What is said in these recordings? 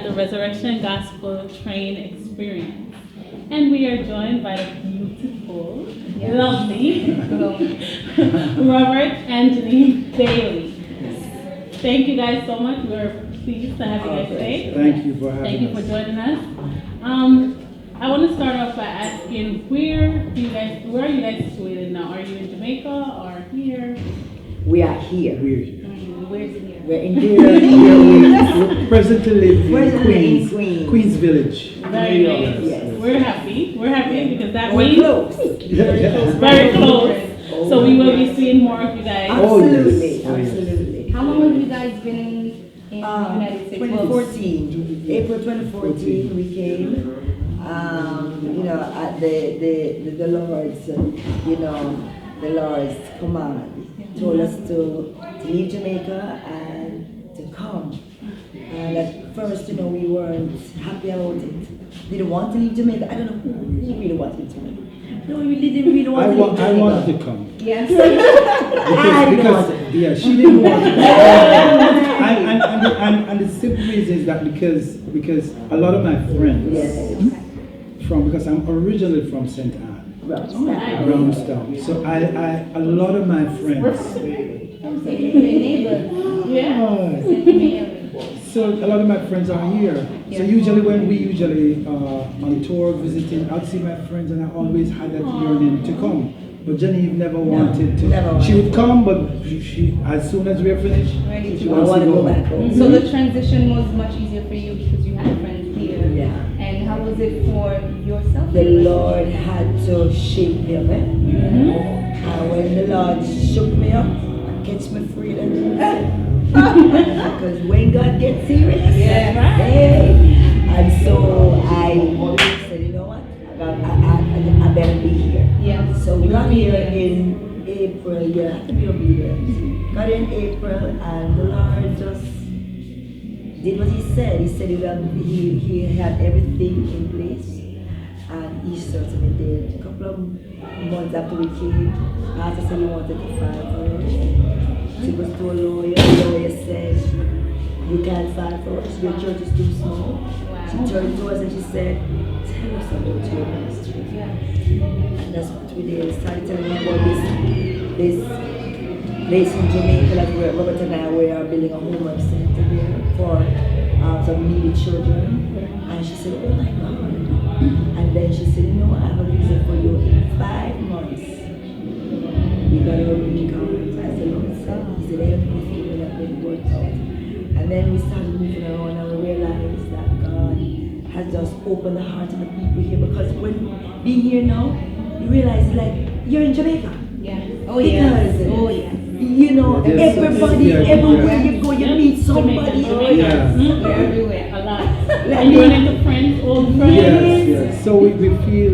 the Resurrection Gospel Train Experience. And we are joined by the beautiful, lovely Robert and Jenieve Bailey. Thank you guys so much. We're pleased to have you guys today. Thank you for having us. Thank you for joining us. I want to start off by asking where are you guys situated now? Are you in Jamaica or here? We are here. We're here. Where's it here? We're in here. We presently live in Queens. Queens Village. Very nice. Yes. We're happy. We're happy because that We're means close. very close. So we will be seeing more of you guys. Absolutely. Oh, yes. Absolutely. How long have you guys been in the United States? 2014. April 2014 we came. At the Lord's, the Lord's command told us to leave Jamaica and to come. And at first, we weren't happy about it. Didn't want to leave Jamaica. I don't know who really wanted to leave. No, we didn't really want to leave Jamaica. I wanted to come. Yes. Because she didn't want to. and the simple reason is that because a lot of my friends because I'm originally from St. Anne, Brownstown. So a lot of my friends. So a lot of my friends are here. So usually when we on tour visiting, I'd see my friends and I always had that yearning to come. But Jenieve never wanted to. She would come, but she as soon as we are finished, she wants to go back home. So the transition was much easier for you because you had friends here. Yeah. And how was it for yourself? The Lord had to shake me up. And when the Lord shook me up and catch me free, because when God gets serious, and so I said, you know what, I better be here. Yeah. So we got here in April. You have to be obedient. Got in April, and the Lord just did what He said. He said he had everything in place, and He certainly did. A couple of months after we came, Pastor said he wanted to file for us. She was to a lawyer. The lawyer said, "You can't file for us. Your church is too small." She turned to us and she said, "Tell us about your ministry." And that's what we did. We started telling them about this place in Jamaica that Robert and we are building a homework center there for some needy children. And she said, "Oh my God." And then she said, "No, I have a visa for you in 5 months. You got your green card," as the Lord said. He said, "Everything will have been worked out." And then we started moving around and we realized that God has just opened the heart of the people here, because when being here now, you realize like you're in Jamaica. Yeah. Oh yeah. Oh yeah. Everybody, everywhere you go, you meet somebody. We're everywhere, a lot. And you run into friends, old friends. Yes. So we feel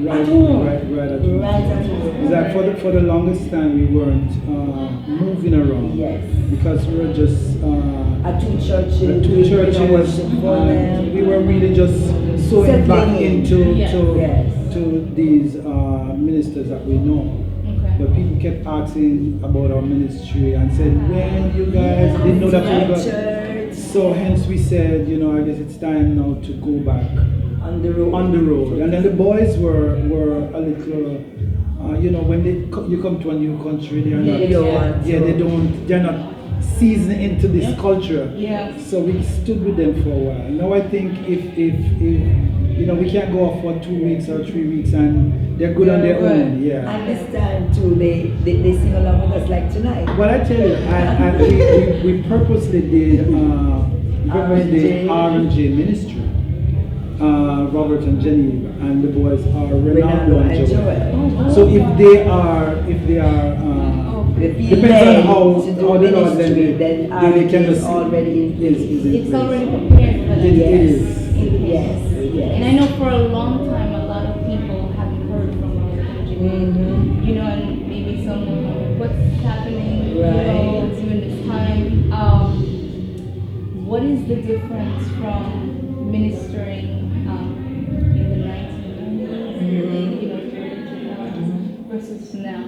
right at home. Right at home. It's like for the longest time we weren't moving around. Yes. Because we were just at two churches. And we were really just sewing back into to these ministers that we know. But people kept asking about our ministry and said, "When you guys didn't know that we got." So hence we said, I guess it's time now to go back on the road. And then the boys were a little, when you come to a new country, they're not seasoned into this culture. Yeah. So we stood with them for a while. Now I think if we can't go off for 2 weeks or 3 weeks and they're good on their own. Yeah. And this time too, they sing along with us like tonight. Well, I tell you, we purposely did R&J ministry. Robert and Jenieve and the boys are Ronaldo and Joel. So if they are depends on how the Lord then they can just already in place. It's already prepared for them. It is. Yes. And I know for a long time a lot of people haven't heard from our religion. And maybe someone, what's happening during this time. What is the difference from ministering in the 1990s, versus now?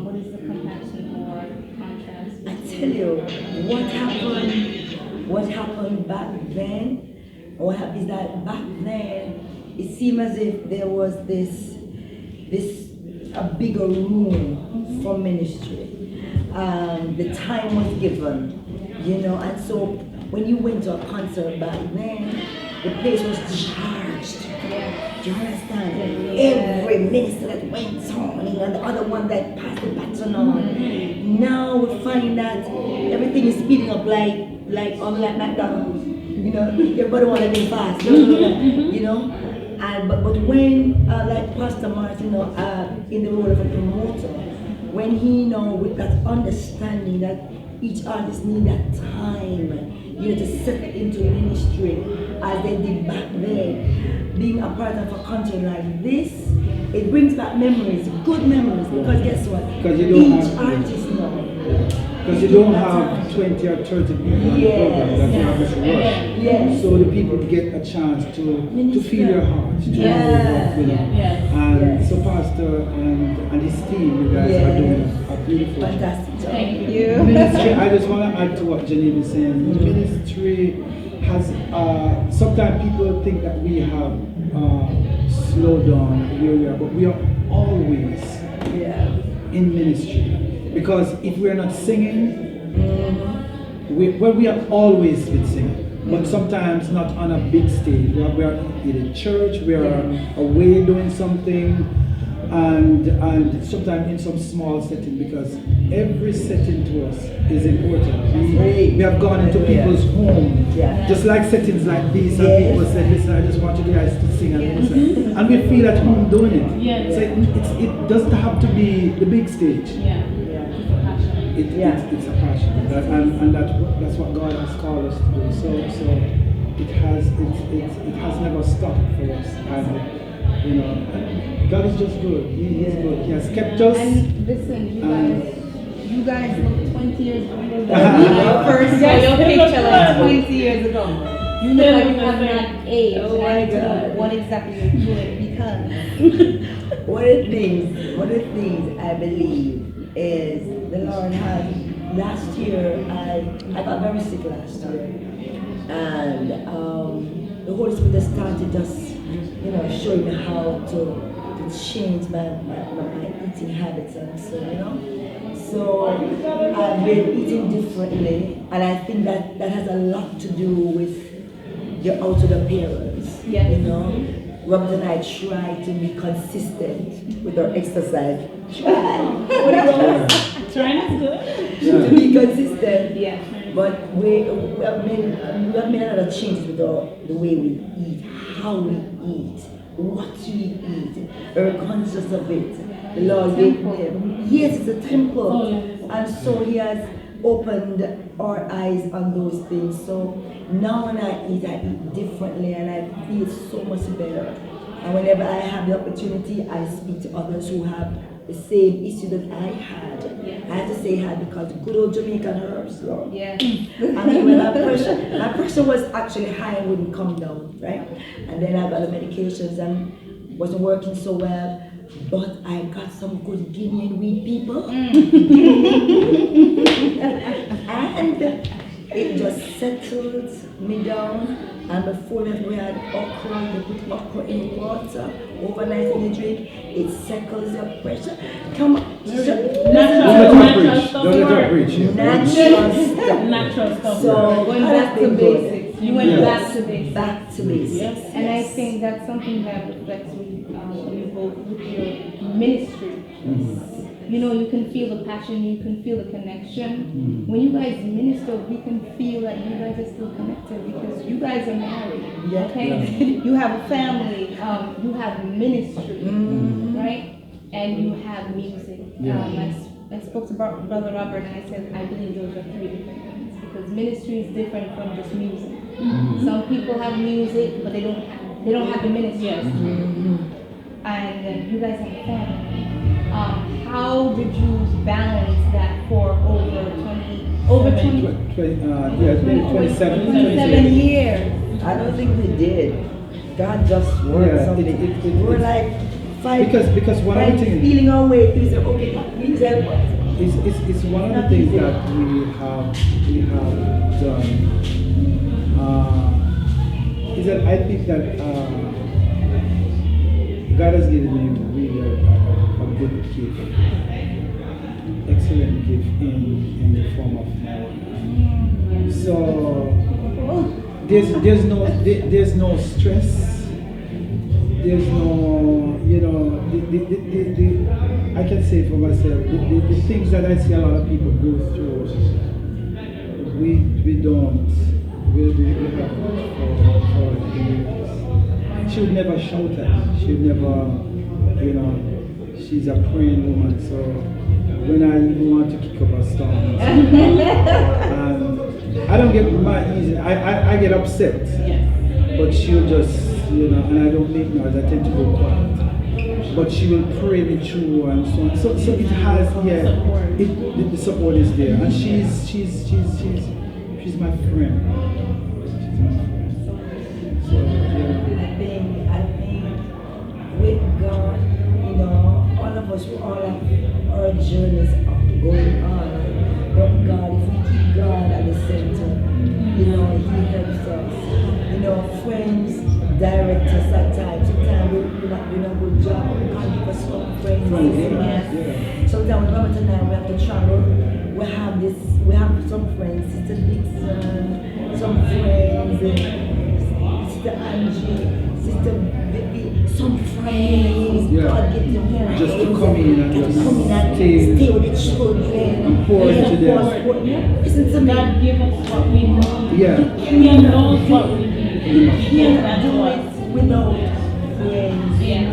What is the comparison or contrast? I tell you, what happened back then what happened is that back then, it seemed as if there was a bigger room for ministry. The time was given, and so when you went to a concert back then, the place was charged. Do you understand? Every minister that went on, and the other one that passed the baton on. Now we find that everything is speeding up like McDonald's. Everybody want to be fast. And but when like Pastor Martin, in the role of a promoter, when he with that understanding that each artist need that time, to set into ministry as they did back then. Being a part of a country like this, it brings back memories, good memories, because guess what? Each artist knows. Because you don't have 20 or 30 people on the program that you have to rush. Yes. So the people get a chance to feel your heart. And so Pastor and his team, you guys are doing a beautiful job. Fantastic job. Thank you. Ministry, I just want to add to what Jenieve is saying. Ministry has, sometimes people think that we have slowed down where we are, but we are always in ministry. Because if we're not singing, we have always been singing, but sometimes not on a big stage. We are in a church, we are away doing something, and sometimes in some small setting, because every setting to us is important. We have gone into people's homes, just like settings like these, and people say, listen, I just want you guys to sing and listen. And we feel at home doing it. So it doesn't have to be the big stage. It's a passion, and that's what God has called us to do. So it has never stopped for us, and God is just good. He is good. He has kept us. And listen, you guys look 20 years older than when I first saw your picture like 20 years ago. You look like you have not aged. Oh my God. What exactly you're doing because one of the things I believe is the Lord had last year. I got very sick last year, and the Holy Spirit started just showing me how to change my eating habits, and so I've been eating differently, and I think that has a lot to do with your outer appearance. Robert and I try to be consistent with our exercise. Trying is good. To be consistent. But we have made a lot of changes with the way we eat, how we eat, what we eat. We're conscious of it. The Lord gave them. Yes, it's a temple. And so He has opened our eyes on those things. So now when I eat differently, and I feel so much better. And whenever I have the opportunity, I speak to others who have the same issue that I had. I had to say had because good old Jamaican herbs, Lord. I mean, when my pressure was actually high and wouldn't come down, right? And then I got the medications and wasn't working so well. But I got some good Guinean wheat people. And it just settled me down. And before that, we had okra. You put okra in water overnight in the drink. It settles your pressure. Come on. Natural stuff. So going back to basics. You went back to basics. Back to basics. And I think that's something that reflects you both with your ministry. You can feel the passion, you can feel the connection. When you guys minister, we can feel that you guys are still connected because you guys are married. You have a family, you have ministry, right? And you have music. I spoke to Brother Robert and I said, I believe those are three different things because ministry is different from just music. Some people have music, but they don't have the ministry. And you guys have a family. How did you balance that for over 27 years? I don't think we did. God just worked something. We were like fighting. Because one of the things feeling our way through. So okay, please help us. It's one of the things that we have done. is that I think that God has given me really a good gift, excellent gift in the form of my wife. So there's no stress. There's no, you know, I can say for myself, the things that I see a lot of people go through, we don't, we have for years. She would never shout at me. She would never, you know, she's a praying woman, so when I even want to kick up a storm, I don't get mad easy. I get upset, but she'll just, you know, and I don't make noise. I tend to go quiet. But she will pray me through and so on. So it has, the support is there, and she's my friend. So I think with God, you know, all of us, all of our journeys going on. But God, if we keep God at the center, you know, He helps us. You know, friends direct us at times. Sometimes we're not doing a good job. We can't give us some friends. Sometimes Robert and I, we have to travel. We have some friends, Sister Dixon, some friends, Sister Angie, Sister Vicky, some friends. God get them here. Just to come in and just stay with the children. And pour into them. Listen to me. God give us what we need. Yeah. He knows what we need. He cannot do it without friends. Good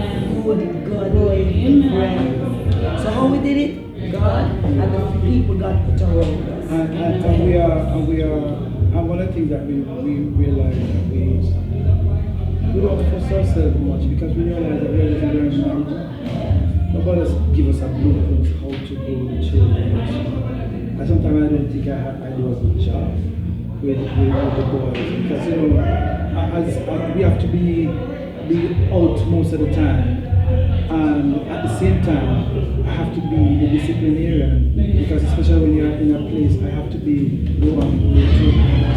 friends. So how we did it? God and the people God put around us. And we are, and one of the things that we realize that we don't force ourselves much because we realize that we're living very marriage. Nobody has give us a blueprint how to grow the children. And sometimes I don't think I do a good job with the boys because, you know, as we have to be out most of the time. And at the same time, I have to be the disciplinarian because especially when you're in a place, I have to be the one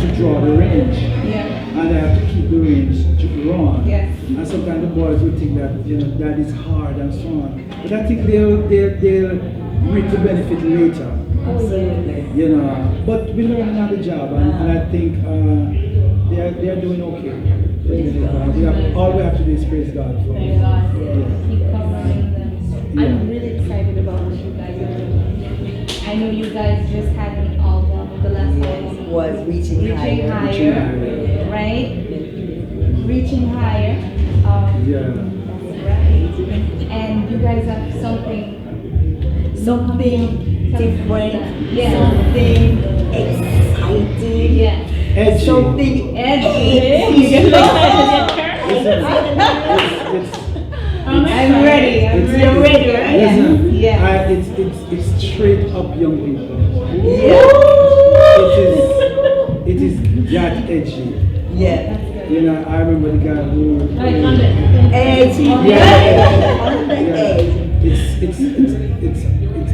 to draw the range. And I have to keep the range drawn. And sometimes the boys will think that, you know, that is hard and so on. But I think they'll reap the benefit later. Absolutely. You know, but we're learning on the job, and I think they are doing okay. All we have to do is praise God for Praise God. Keep covering them. I'm really excited about what you guys are doing. I know you guys just had an album. The last album was Reaching Higher. Right? Reaching Higher. Yeah. Right. And you guys have something different, Yeah. something exciting, Edgy. something edgy. You get I'm ready. You're ready, right? Listen, it's straight up young people. It is that edgy. Yeah. You know, I remember the guy who. Edgy.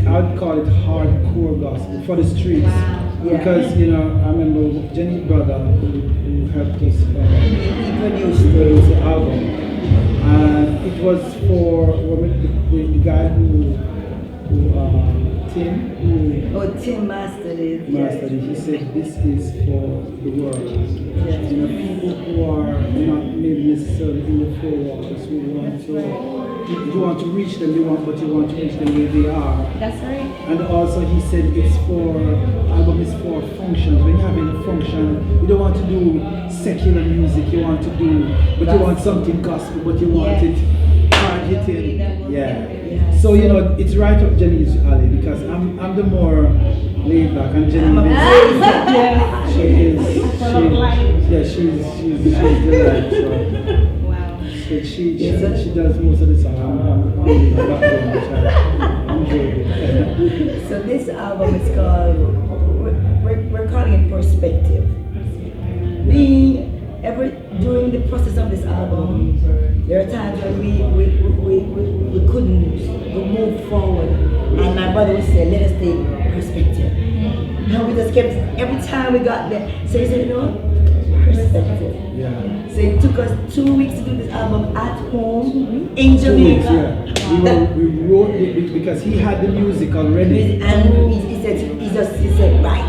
I'd call it hardcore gospel for the streets. Because, you know, I remember Jenny's brother who helped us produce the album. And it was for the guy who Tim mastered it. He said this is for the world. You know, people who are not maybe necessarily in the floor walkers who want to reach them, but you want to reach them where they are. That's right. And also he said album is for functions. When you're having a function, you don't want to do secular music, you want something gospel, but you want it hard hitting. So, you know, it's right up Jenny's alley because I'm the more laid back and Jenny she's the light. So. Wow. So she does most of the song. I'm really background, which I enjoy. So this album is called, we're calling it Perspective. During the process of this album, there are times when we couldn't move forward, and my brother would say, "Let us take perspective." And we just kept every time we got there. So he said, "You know, perspective. Yeah. So it took us 2 weeks to do this album at home in 2 weeks, Jamaica. yeah. We wrote it because he had the music already. And he said, right.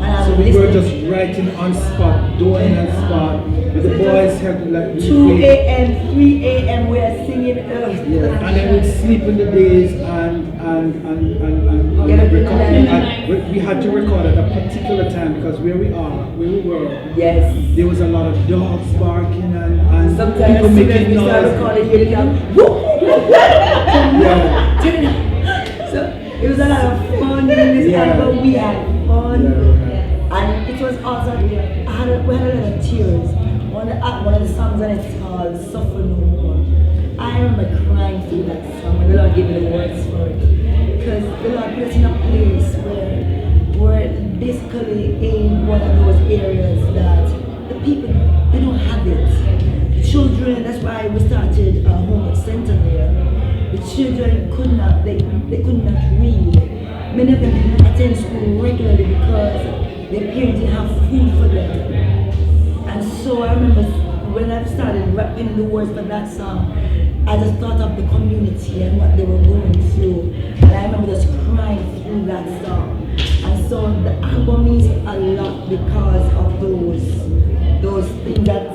And So we were just writing on spot, doing on spot. With the boys helping like 2 a.m., 3 a.m. we are singing. Yeah, and then we'd sleep in the days and we had to record at a particular time because where we were, yes, there was a lot of dogs barking and sometimes people making we start noise. recording here, so it was a lot of fun doing this album. We had fun, and it was also we had a lot of tears. One of the songs on it is called "Suffer No More." I remember crying through that song when the Lord gave me the words for it, because the Lord put us in a place where we're basically in one of those areas that the people, they don't have it. The children, that's why we started a homework center there. The children could not read. Many of them didn't attend school regularly because their parents didn't have food for them. And so I remember when I started rapping the words for that song, I just thought of the community and what they were going through. And I remember just crying through that song. And so the album means a lot because of those things that,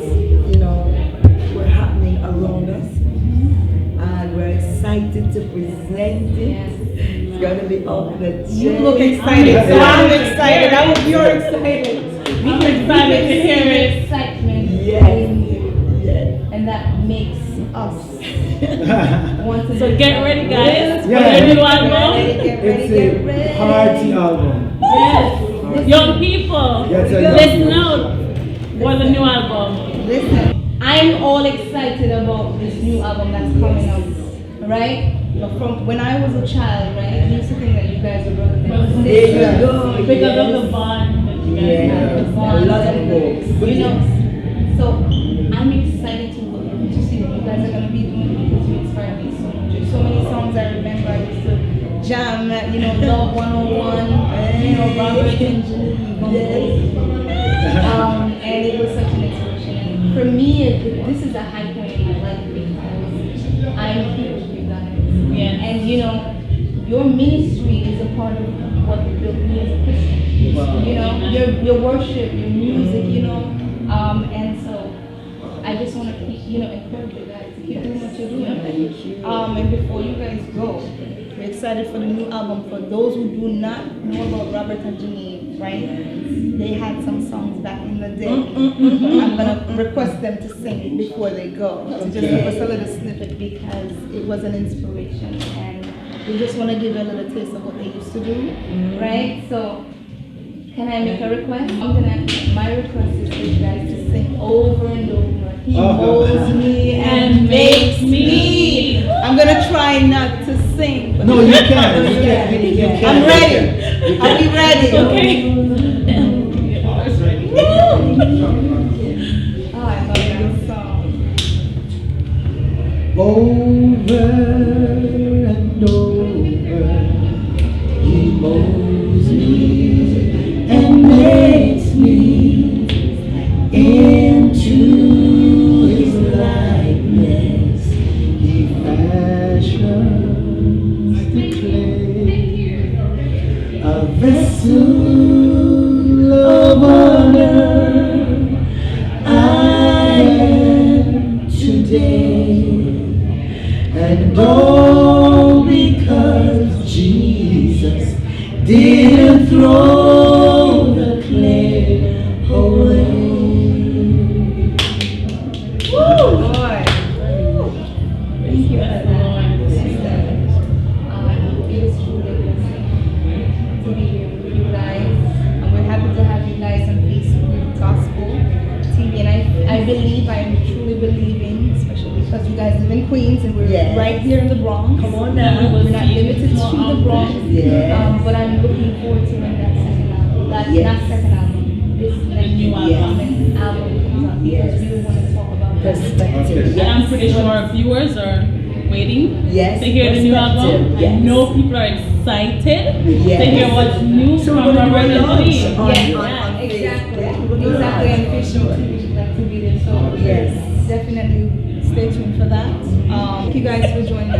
were happening around us. And we're excited to present it. It's going to be off the chain. You look excited, so I'm excited. I hope you're excited. I'm excited to hear it. Excitement. Yes. And that makes us want to. So get ready, guys, for Yeah. your new album. It's a party album. Yes, young people, Yes, young listen people. out for the new album. Listen, I'm all excited about this new album that's coming out, right? From when I was a child, right, I used to think that you guys were brothers. There you go. Because of the bond that you guys have. Yeah. The bond, A lot of folks. So I'm excited to see what you guys are gonna be doing because you inspire me so much. There's so many songs I remember I used to jam, Love 101, Robert and Jenieve. And it was such an inspiration. And for me, this is a high point in my life because I'm here with you guys. Yeah. And your ministry is a part of what built me as a Christian. Wow. Your worship, your music, and so I just want to keep, encourage you guys to keep doing what you're doing. And before you guys go, we're excited for the new album. For those who do not know about Robert and Jenieve, right? They had some songs back in the day. I'm gonna request them to sing it before they go. To just give us a little snippet because it was an inspiration, and we just want to give you a little taste of what they used to do, right? So. Can I make a request? My request is for you guys to sing over and over. He molds me and makes me. I'm gonna try not to sing. But No, you can. You can. I'm ready. Are we ready? Okay. Oh, I love this song. Over and over, he molds me and makes me into his likeness. He fashions the clay, a vessel of honor I am today. And all because Jesus didn't throw the clay away. Woo! Boy. Thank you for that. It is truly a blessing to be here with you guys. And we're happy to have you guys on Facebook Gospel TV. And I believe, I am truly believing, especially because you guys live in Queens and we're right here in the Bronx. Come on now. We're not limited to the Bronx. Yes. But I'm looking forward to when that second album, not second album, this next new album comes out because we want to talk about Perspective. And I'm pretty sure viewers are waiting Yes. to hear the new album. Yes. I know people are excited Yes. to hear what's new So from we're Robert gonna and launch Jenieve. on- Yes, on exactly. Facebook. Exactly, and official. Like to video. So Yes. definitely stay tuned for that. Thank you guys for joining